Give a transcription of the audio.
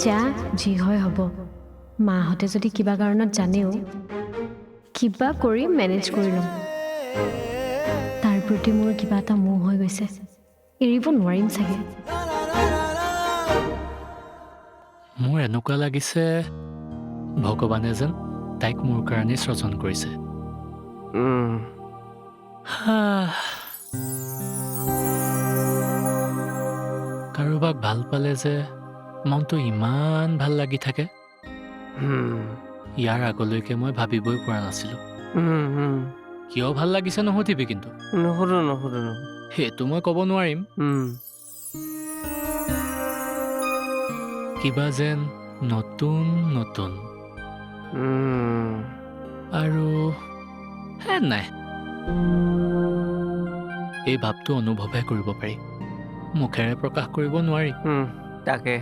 যা যি হয় হ'ব মাহঁতে যদি কিবা কাৰণত জানেও কিবা কৰি মেনেজ কৰি ল'ম তাৰ প্ৰতি মোৰ কিবা এটা মোহ হৈ গৈছে এৰিব নোৱাৰিম চাগে মোৰ এনেকুৱা লাগিছে ভগৱানে যেন তাইক মোৰ কাৰণে সৃজন কৰিছে কাৰোবাক ভাল পালে যে মনটো ইমান ভাল লাগি থাকে ইয়াৰ আগলৈকে মই ভাবিবই পৰা নাছিলো কিয় ভাল লাগিছে নুসুধিবি কিন্তু নুসুধো সেইটো মই ক'ব নোৱাৰিম কিবা যেন নতুন নতুন আৰু নাই এই ভাৱটো অনুভৱহে কৰিব পাৰি মুখেৰে প্ৰকাশ কৰিব নোৱাৰি তাকে